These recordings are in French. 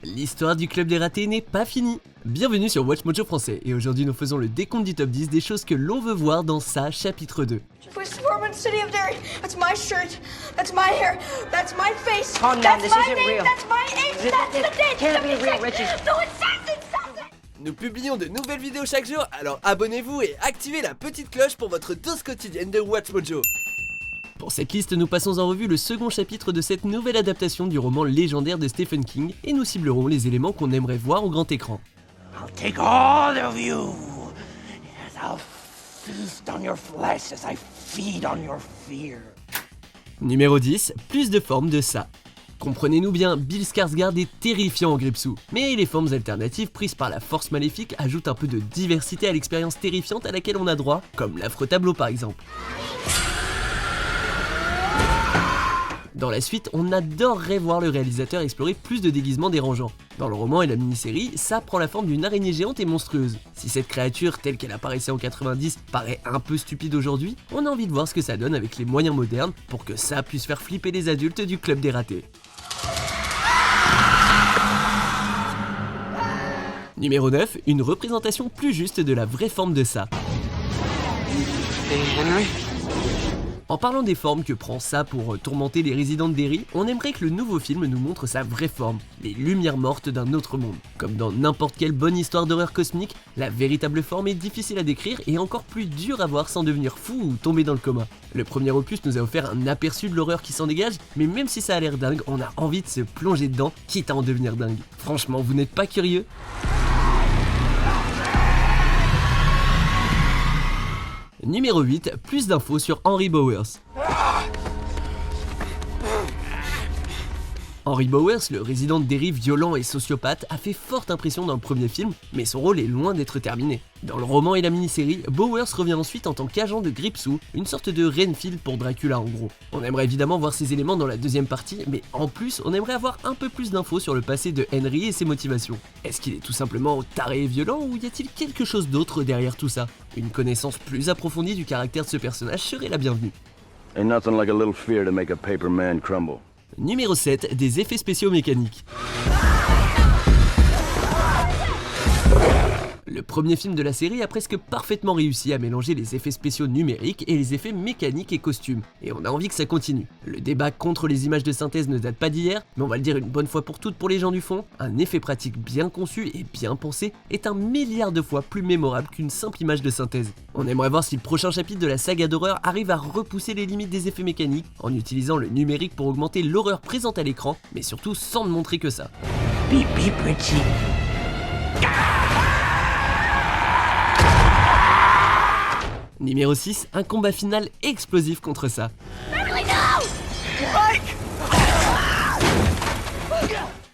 L'histoire du Club des Ratés n'est pas finie. Bienvenue sur Watch Mojo français et aujourd'hui nous faisons le décompte du top 10 des choses que l'on veut voir dans ça chapitre 2. Police Department, City of Derry. That's my shirt. That's my hair. That's my face. Calm down, That's this my isn't name. real. That's my age. This That's the date. can't be Let me real, check. Richie. No, it says it. Nous publions de nouvelles vidéos chaque jour, alors abonnez-vous et activez la petite cloche pour votre dose quotidienne de Watch Mojo. Pour cette liste, nous passons en revue le second chapitre de cette nouvelle adaptation du roman légendaire de Stephen King et nous ciblerons les éléments qu'on aimerait voir au grand écran. I'll take all of you, and I'll feast on your flesh as I feed on your fear. Numéro 10, plus de formes de ça. Comprenez-nous bien, Bill Skarsgård est terrifiant en Gripsou, mais les formes alternatives prises par la force maléfique ajoutent un peu de diversité à l'expérience terrifiante à laquelle on a droit, comme l'affreux tableau par exemple. Dans la suite, on adorerait voir le réalisateur explorer plus de déguisements dérangeants. Dans le roman et la mini-série, ça prend la forme d'une araignée géante et monstrueuse. Si cette créature, telle qu'elle apparaissait en 90, paraît un peu stupide aujourd'hui, on a envie de voir ce que ça donne avec les moyens modernes pour que ça puisse faire flipper les adultes du Club des Ratés. Numéro 9, une représentation plus juste de la vraie forme de ça. Hey, Henry? En parlant des formes que prend ça pour tourmenter les résidents de Derry, on aimerait que le nouveau film nous montre sa vraie forme, les lumières mortes d'un autre monde. Comme dans n'importe quelle bonne histoire d'horreur cosmique, la véritable forme est difficile à décrire et encore plus dure à voir sans devenir fou ou tomber dans le coma. Le premier opus nous a offert un aperçu de l'horreur qui s'en dégage, mais même si ça a l'air dingue, on a envie de se plonger dedans, quitte à en devenir dingue. Franchement, vous n'êtes pas curieux ? Numéro 8, plus d'infos sur Henry Bowers. Henry Bowers, le résident de Derry violent et sociopathe, a fait forte impression dans le premier film, mais son rôle est loin d'être terminé. Dans le roman et la mini-série, Bowers revient ensuite en tant qu'agent de Gripsou, une sorte de Renfield pour Dracula en gros. On aimerait évidemment voir ces éléments dans la deuxième partie, mais en plus, on aimerait avoir un peu plus d'infos sur le passé de Henry et ses motivations. Est-ce qu'il est tout simplement taré et violent, ou y a-t-il quelque chose d'autre derrière tout ça? Une connaissance plus approfondie du caractère de ce personnage serait la bienvenue. Ain't nothing like a little fear to make a paper man crumble. Numéro 7, des effets spéciaux mécaniques. Le premier film de la série a presque parfaitement réussi à mélanger les effets spéciaux numériques et les effets mécaniques et costumes, et on a envie que ça continue. Le débat contre les images de synthèse ne date pas d'hier, mais on va le dire une bonne fois pour toutes pour les gens du fond, un effet pratique bien conçu et bien pensé est 1 milliard de fois plus mémorable qu'une simple image de synthèse. On aimerait voir si le prochain chapitre de la saga d'horreur arrive à repousser les limites des effets mécaniques en utilisant le numérique pour augmenter l'horreur présente à l'écran, mais surtout sans ne montrer que ça. Beep beep, Richie. Numéro 6, un combat final explosif contre ça.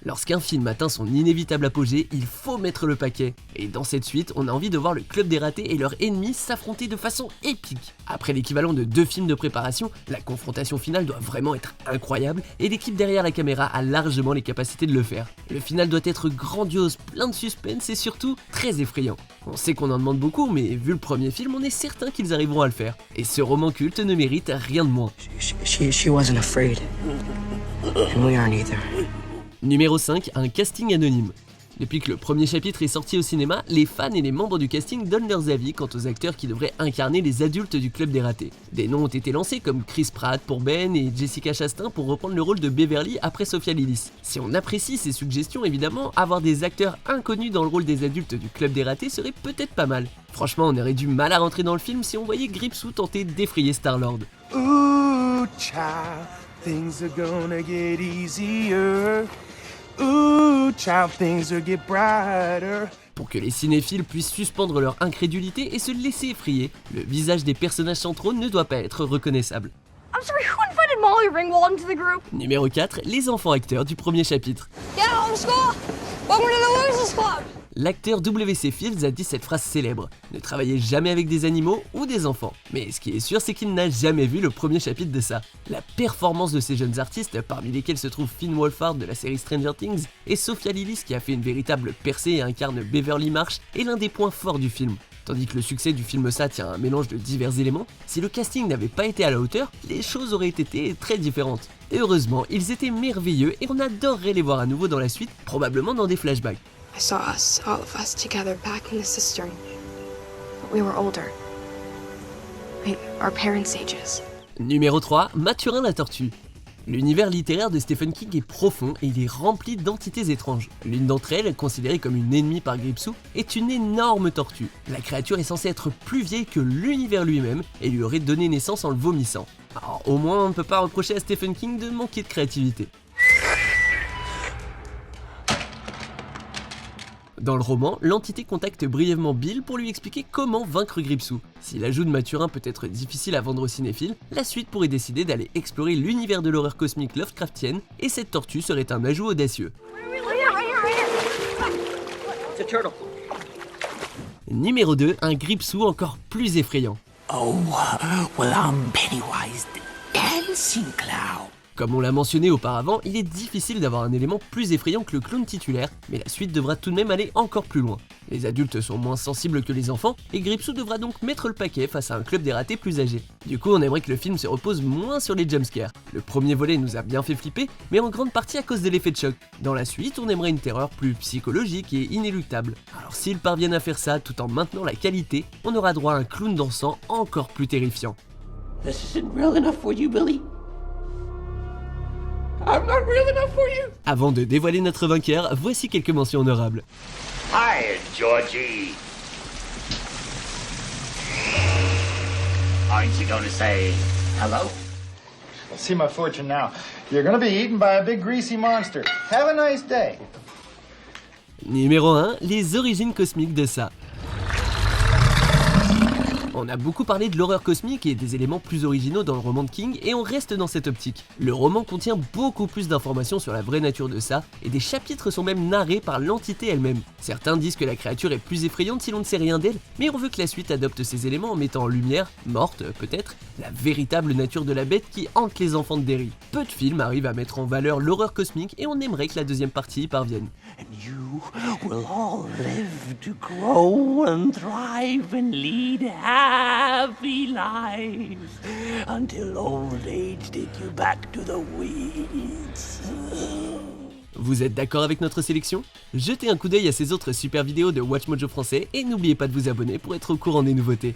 Lorsqu'un film atteint son inévitable apogée, il faut mettre le paquet. Et dans cette suite, on a envie de voir le Club des Ratés et leurs ennemis s'affronter de façon épique. Après l'équivalent de 2 films de préparation, la confrontation finale doit vraiment être incroyable et l'équipe derrière la caméra a largement les capacités de le faire. Le final doit être grandiose, plein de suspense et surtout très effrayant. On sait qu'on en demande beaucoup, mais vu le premier film, on est certain qu'ils arriveront à le faire. Et ce roman culte ne mérite rien de moins. She wasn't afraid. And we aren't either. Numéro 5, un casting anonyme. Depuis que le premier chapitre est sorti au cinéma, les fans et les membres du casting donnent leurs avis quant aux acteurs qui devraient incarner les adultes du Club des Ratés. Des noms ont été lancés comme Chris Pratt pour Ben et Jessica Chastain pour reprendre le rôle de Beverly après Sophia Lillis. Si on apprécie ces suggestions, évidemment, avoir des acteurs inconnus dans le rôle des adultes du Club des Ratés serait peut-être pas mal. Franchement, on aurait du mal à rentrer dans le film si on voyait Gripsou tenter d'effrayer Star-Lord. Ooh, child, things are gonna get easier. Ooh, child, things will get brighter. Pour que les cinéphiles puissent suspendre leur incrédulité et se laisser effrayer, le visage des personnages centraux ne doit pas être reconnaissable. I'm sorry, who invited Molly Ringwald into the group? Numéro 4, les enfants acteurs du premier chapitre. Get home, school. Welcome to the Losers Club. L'acteur W.C. Fields a dit cette phrase célèbre: ne travaillez jamais avec des animaux ou des enfants. Mais ce qui est sûr, c'est qu'il n'a jamais vu le premier chapitre de ça. La performance de ces jeunes artistes, parmi lesquels se trouve Finn Wolfhard de la série Stranger Things, et Sophia Lillis qui a fait une véritable percée et incarne Beverly Marsh, est l'un des points forts du film. Tandis que le succès du film Ça tient à un mélange de divers éléments, si le casting n'avait pas été à la hauteur, les choses auraient été très différentes. Et heureusement, ils étaient merveilleux et on adorerait les voir à nouveau dans la suite, probablement dans des flashbacks. I saw us, all of us together back in the cistern. But we were older. Like our parents' ages. Numéro 3, Mathurin la tortue. L'univers littéraire de Stephen King est profond et il est rempli d'entités étranges. L'une d'entre elles, considérée comme une ennemie par Gripsou, est une énorme tortue. La créature est censée être plus vieille que l'univers lui-même et lui aurait donné naissance en le vomissant. Alors au moins on ne peut pas reprocher à Stephen King de manquer de créativité. Dans le roman, l'entité contacte brièvement Bill pour lui expliquer comment vaincre Gripsou. Si l'ajout de Mathurin peut être difficile à vendre aux cinéphiles, la suite pourrait décider d'aller explorer l'univers de l'horreur cosmique Lovecraftienne et cette tortue serait un ajout audacieux. Numéro 2, un Gripsou encore plus effrayant. Oh, well, I'm Pennywise the Dancing Clown. Comme on l'a mentionné auparavant, il est difficile d'avoir un élément plus effrayant que le clown titulaire, mais la suite devra tout de même aller encore plus loin. Les adultes sont moins sensibles que les enfants, et Gripsou devra donc mettre le paquet face à un club des ratés plus âgés. Du coup, on aimerait que le film se repose moins sur les jumpscares. Le premier volet nous a bien fait flipper, mais en grande partie à cause de l'effet de choc. Dans la suite, on aimerait une terreur plus psychologique et inéluctable. Alors s'ils parviennent à faire ça tout en maintenant la qualité, on aura droit à un clown dansant encore plus terrifiant. This isn't real enough for you, Billy. I'm not real enough for you. Avant de dévoiler notre vainqueur, voici quelques mentions honorables. Hi, Georgie. Aren't you going to say hello? I'll see my fortune now. You're going to be eaten by a big greasy monster. Have a nice day. Numéro 1, les origines cosmiques de ça. On a beaucoup parlé de l'horreur cosmique et des éléments plus originaux dans le roman de King et on reste dans cette optique. Le roman contient beaucoup plus d'informations sur la vraie nature de ça et des chapitres sont même narrés par l'entité elle-même. Certains disent que la créature est plus effrayante si l'on ne sait rien d'elle, mais on veut que la suite adopte ces éléments en mettant en lumière, morte peut-être, la véritable nature de la bête qui hante les enfants de Derry. Peu de films arrivent à mettre en valeur l'horreur cosmique et on aimerait que la deuxième partie y parvienne. And you will all live to grow and thrive and lead happy lives until old age take you back to the weeds. Vous êtes d'accord avec notre sélection? Jetez un coup d'œil à ces autres super vidéos de WatchMojo français et n'oubliez pas de vous abonner pour être au courant des nouveautés.